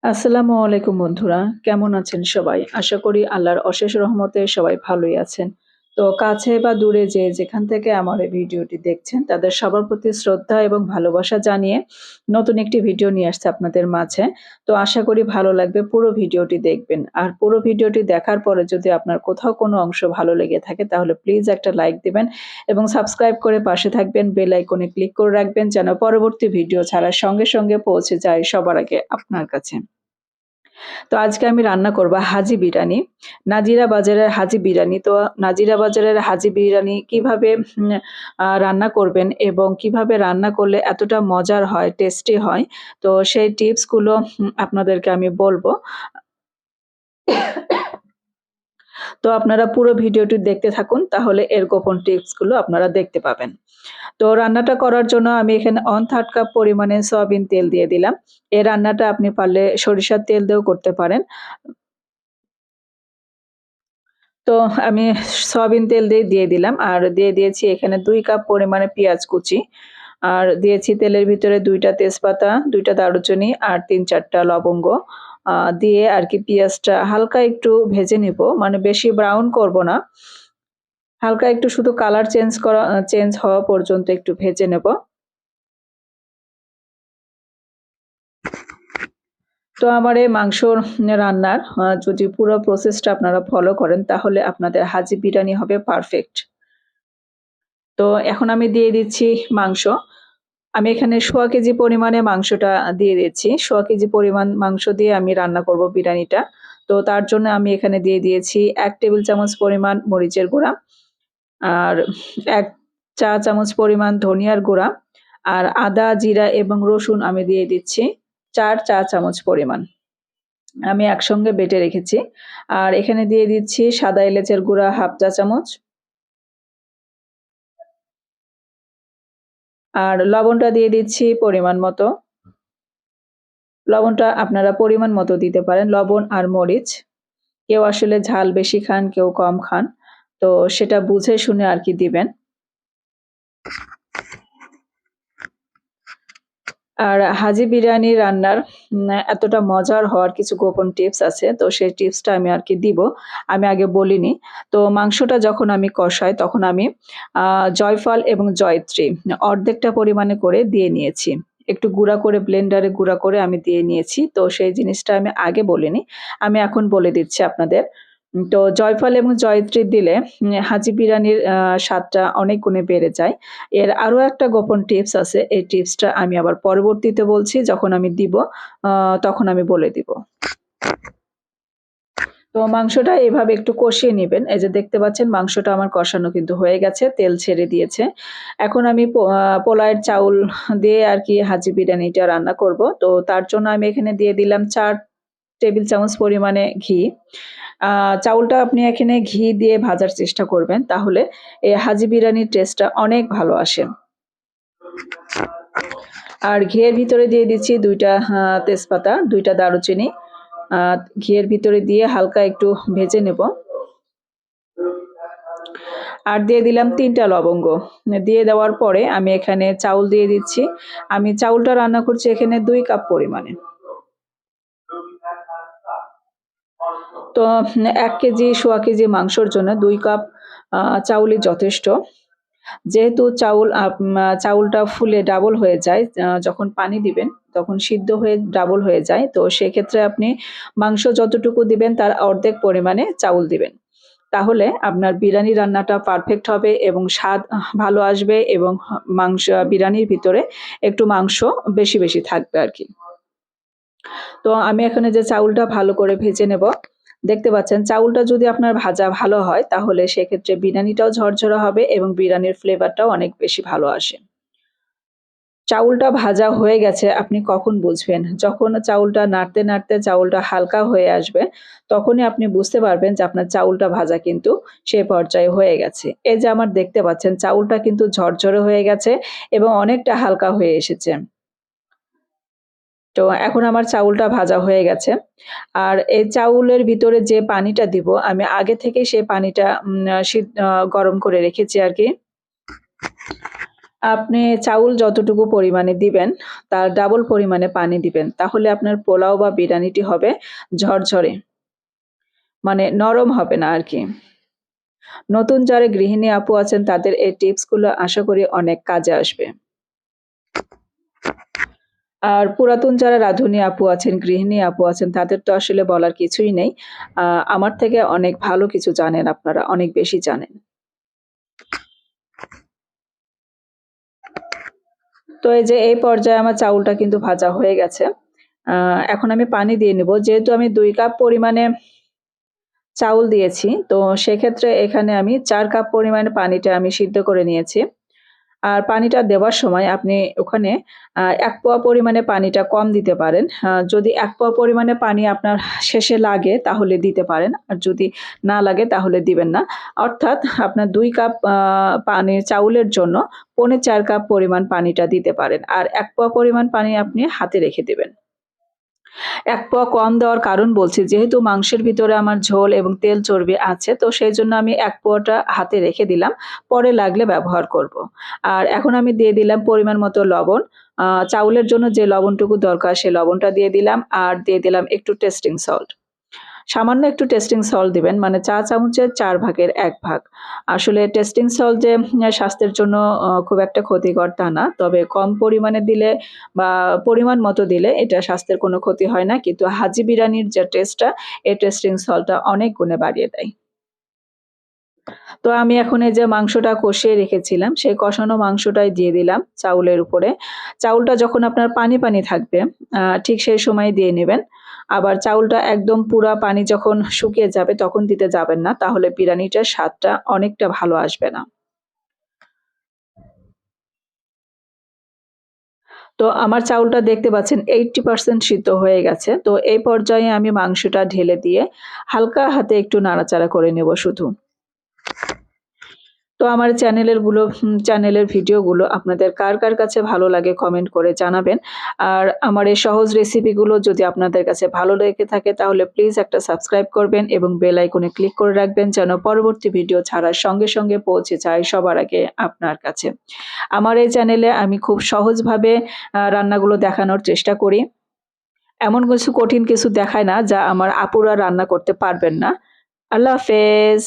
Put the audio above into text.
আসসালামু আলাইকুম বন্ধুরা। কেমন আছেন সবাই? আশা করি আল্লাহর অশেষ রহমতে সবাই ভালোই আছেন। তো কাছে বা দূরে যে যেখান থেকে আমার এই ভিডিওটি দেখছেন তাদের সবার প্রতি শ্রদ্ধা এবং ভালোবাসা জানিয়ে নতুন একটি ভিডিও নিয়ে আসছি আপনাদের মাঝে। তো আশা করি ভালো লাগবে, পুরো ভিডিওটি দেখবেন। আর পুরো ভিডিওটি দেখার পরে যদি আপনার কোথাও কোনো অংশ ভালো লেগে থাকে তাহলে প্লিজ একটা লাইক দিবেন এবং সাবস্ক্রাইব করে পাশে থাকবেন। বেল আইকনে ক্লিক করে রাখবেন যেন পরবর্তী ভিডিও ছাড়ার সঙ্গে সঙ্গে পৌঁছে যায় সবার আগে আপনার কাছে। তো আজকে আমি রান্না করব হাজি বিরিয়ানি। নাজিরা বাজারের হাজি বিরিয়ানি। তো নাজিরা বাজারের হাজি বিরিয়ানি কিভাবে রান্না করবেন এবং কিভাবে রান্না করলে এতটা মজার হয়, টেস্টি হয়। তো সেই টিপস গুলো আপনাদেরকে আমি বলব। তো আপনারা পুরো ভিডিওটি দেখতে থাকুন, তাহলে এর গোপন টিপস গুলো আপনারা দেখতে পাবেন। তো রান্নাটা করার জন্য আমি এখানে 1/3 কাপ পরিমাণে সয়াবিন তেল দিয়ে দিলাম। এই রান্নাটা আপনি পারলে সরিষার তেল দিয়েও করতে পারেন। তো আমি সয়াবিন তেল দিয়ে দিলাম আর দিয়ে দিয়েছি এখানে ২ কাপ পরিমাণে পেঁয়াজ কুচি। আর দিয়েছি তেলের ভিতরে ২ টা তেজপাতা, ২ টা দারুচিনি আর ৩-৪ টা লবঙ্গ। দিয়ে আরকি পেঁয়াজটা হালকা একটু ভেজে নিব। মানে বেশি ব্রাউন করব না। হালকা একটু শুধু কালার চেঞ্জ হওয়া পর্যন্ত একটু ভেজে নেব। তো আমার এই মাংস রান্নার যদি পুরো প্রসেসটা আপনারা ফলো করেন তাহলে আপনাদের হাজি বিরিয়ানি হবে পারফেক্ট। তো এখন আমি দিয়ে দিচ্ছি মাংস। আমি এখানে সোয়া কেজি পরিমাণে মাংসটা দিয়ে দিচ্ছি। সোয়া কেজি পরিমাণ মাংস দিয়ে আমি রান্না করব বিরিয়ানিটা। তো তার জন্য আমি এখানে দিয়ে দিয়েছি ১ টেবিল চামচ পরিমাণ মরিচের গুঁড়া, আর ১ চা চামচ পরিমাণ ধনিয়ার গুঁড়া, আর আদা, জিরা এবং রসুন আমি দিয়ে দিচ্ছি ৪ চা চামচ পরিমাণ। আমি একসঙ্গে বেটে রেখেছি। আর এখানে দিয়ে দিচ্ছি সাদা এলাচের গুঁড়া ১/২ চা চামচ। আর লবণটা দিয়ে দিচ্ছি পরিমাণ মতো। লবণটা আপনারা পরিমাণ মতো দিতে পারেন, লবণ আর মরিচ। কেউ আসলে ঝাল বেশি খান, কেউ কম খান। তো সেটা বুঝে শুনে আরকি দিবেন। আর হাজি বিরিয়ানি রান্নার এতটা মজার হওয়ার কিছু গোপন টিপস আছে। তো সেই টিপসটা আমি আরকি দিব। আমি আগে বলিনি। তো মাংসটা যখন আমি কষাই তখন আমি আ জয়ফল এবং জয়িত্রী অর্ধেকটা পরিমাণে করে দিয়ে নিয়েছি। একটু গুঁড়া করে ব্লেন্ডারে গুঁড়া করে আমি দিয়ে নিয়েছি। তো সেই জিনিসটা আমি আগে বলিনি। আমি এখন বলে দিচ্ছি আপনাদের। তো জয়ফল এবং জয়িত্রী দিলে হাজি বিরিয়ানির স্বাদটা অনেক গুণে বেড়ে যায়। এর আরো একটা গোপন টিপস আছে। এই টিপসটা আমি আবার পরবর্তীতে বলছি, যখন আমি দিব আ তখন আমি বলে দিব। তো মাংসটা এভাবে একটু কষিয়ে নিবেন। এই যে দেখতে পাচ্ছেন মাংসটা আমার কষানো কিন্তু হয়ে গেছে, তেল ছেড়ে দিয়েছে। এখন আমি পোলাওয়ের চাউল দিয়ে আরকি হাজি বিরিয়ানিটা রান্না করব। তো তার জন্য আমি এখানে দিয়ে দিলাম ৪ টেবিল চামচ পরিমাণে ঘি। আ চাউলটা আপনি এখানে ঘি দিয়ে ভাজার চেষ্টা করবেন। তাহলে এই হাজি বিরিয়ানির টেস্টটা অনেক ভালো আসে। আর ঘিয়ের ভিতরে দিয়ে দিচ্ছি ২ টা তেজপাতা, ২ টা দারুচিনি। আ ঘিয়ের ভিতরে দিয়ে হালকা একটু ভেজে নেব। আর দিয়ে দিলাম ৩ টা লবঙ্গ। দিয়ে দেওয়ার পরে আমি এখানে চাউল দিয়ে দিচ্ছি। আমি চাউলটা রান্না করছি এখানে ২ কাপ পরিমাণে। তো ১ কেজি, সোয়া কেজি মাংসর জন্য ২ কাপ আ চাউলই যথেষ্ট। যেহেতু চাউলটা ফুলে ডাবল হয়ে যায়, যখন পানি দিবেন তখন সিদ্ধ হয়ে ডাবল হয়ে যায়। তো সেক্ষেত্রে আপনি মাংস যতটুকু দিবেন তার অর্ধেক পরিমাণে চাউল দিবেন। তাহলে আপনার বিরিয়ানি রান্নাটা পারফেক্ট হবে এবং স্বাদ ভালো আসবে এবং বিরিয়ানির ভিতরে একটু মাংস বেশি থাকবে আরকি। তো আমি এখন এই যে চাউলটা ভালো করে ভেজে নেব। দেখতে পাচ্ছেন চাউলটা যদি আপনার ভাজা ভালো হয় তাহলে সেক্ষেত্রে বিরিয়ানিটাও ঝরঝরা হবে এবং বিরিয়ানির ফ্লেভারটাও অনেক বেশি ভালো আসে। চাউলটা ভাজা হয়ে গেছে আপনি কখন বুঝবেন? যখন চাউলটা নাড়তে চাউলটা হালকা হয়ে আসবে, তখনই আপনি বুঝতে পারবেন যে আপনার চাউলটা ভাজা কিন্তু সে পর্যায়ে হয়ে গেছে। এই যে আমার দেখতে পাচ্ছেন চাউলটা কিন্তু ঝরঝরে হয়ে গেছে এবং অনেকটা হালকা হয়ে এসেছে। তো এখন আমার চাউলটা ভাজা হয়ে গেছে। আর এই চাউলের ভিতরে যে পানিটা দিব, আমি আগে থেকেই সেই পানিটা উম আ সিদ আ গরম করে রেখেছি আরকি। আপনি চাউল যতটুকু পরিমাণে দিবেন, তার ডাবল পরিমাণে পানি দিবেন। তাহলে আপনার পোলাও বা বিরিয়ানিটি হবে ঝরঝরে, মানে নরম হবে না আরকি। নতুন যারা গৃহিণী আপু আছেন তাদের এই টিপসগুলো আশা করি অনেক কাজে আসবে। আর পুরাতন যারা রাঁধুনি আপু আছেন, গৃহিণী আপু আছেন তাদের তো আসলে বলার কিছুই নেই। আ আমার থেকে অনেক ভালো কিছু জানেন আপনারা, অনেক বেশি জানেন। তো এই যে এই পর্যায়ে আমার চাউলটা কিন্তু ভাজা হয়ে গেছে। আ এখন আমি পানি দিয়ে নিব। যেহেতু আমি ২ কাপ পরিমাণে চাউল দিয়েছি, তো সেক্ষেত্রে এখানে আমি ৪ কাপ পরিমাণে পানিটা আমি সিদ্ধ করে নিয়েছি। আর পানিটা দেওয়ার সময় আপনি ওখানে ১ পোয়া পরিমাণে পানিটা কম দিতে পারেন। যদি ১ পোয়া পরিমাণে পানি আপনার শেষে লাগে তাহলে দিতে পারেন। আর যদি না লাগে তাহলে দিবেন না। অর্থাৎ আপনার ২ কাপ পানি চাউলের জন্য ৪.৫ কাপ পরিমাণ পানিটা দিতে পারেন। আর ১ পোয়া পরিমাণ পানি আপনি হাতে রেখে দিবেন। ১ পোয়া কম দেওয়ার কারণ বলছি, যেহেতু মাংসের ভিতরে আমার ঝোল এবং তেল চর্বি আছে, তো সেইজন্য আমি ১ পোয়াটা হাতে রেখে দিলাম। পরে লাগলে ব্যবহার করব। আর এখন আমি দিয়ে দিলাম পরিমাণ মতো লবণ। চাউলের জন্য যে লবণটুকু দরকার সে লবণটা দিয়ে দিলাম। আর দিয়ে দিলাম একটু টেস্টিং সল্ট। সামান্য একটু টেস্টিং সল্ট দিবেন, মানে চা চামচের ৪ ভাগের ১ ভাগ। আসলে টেস্টিং সল্ট যে স্বাস্থ্যের জন্য খুব একটা ক্ষতিকর তা না। তবে কম পরিমাণে দিলে বা পরিমাণ মতো দিলে এটা স্বাস্থ্যের কোনো ক্ষতি হয় না। কিন্তু হাজি বিরিয়ানির যে টেস্টটা, এই টেস্টিং সল্টটা অনেক গুণে বাড়িয়ে দেয়। তো আমি এখন এই যে মাংসটা কষিয়ে রেখেছিলাম, সেই কষানো মাংসটাই দিয়ে দিলাম চাউলের উপরে। চাউলটা যখন আপনার পানি, পানি থাকবে, ঠিক সেই সময় দিয়ে নিবেন। আবার চাউলটা একদম পুরা পানি যখন শুকিয়ে যাবে তখন দিতে যাবেন না। তাহলে বিরিয়ানিটার স্বাদটা অনেকটা ভালো আসবে না। তো আমার চাউলটা দেখতে পাচ্ছেন 80% সিদ্ধ হয়ে গেছে। তো এই পর্যায়ে আমি মাংসটা ঢেলে দিয়ে হালকা হাতে একটু নাড়াচাড়া করে নেব শুধু। তো আমার চ্যানেলের ভিডিওগুলো আপনাদের কার কাছে ভালো লাগে কমেন্ট করে জানাবেন। আর আমার এই সহজ রেসিপিগুলো যদি আপনাদের কাছে ভালো লেগে থাকে তাহলে প্লিজ একটা সাবস্ক্রাইব করবেন এবং বেল আইকনে ক্লিক করে রাখবেন যেন পরবর্তী ভিডিও ছাড়ার সঙ্গে পৌঁছে যায় সবার আগে আপনার কাছে। আমার এই চ্যানেলে আমি খুব সহজভাবে রান্নাগুলো দেখানোর চেষ্টা করি। এমন কিছু কঠিন কিছু দেখাই না যা আমার আপুরা রান্না করতে পারবেন না। আল্লাহ হাফেজ।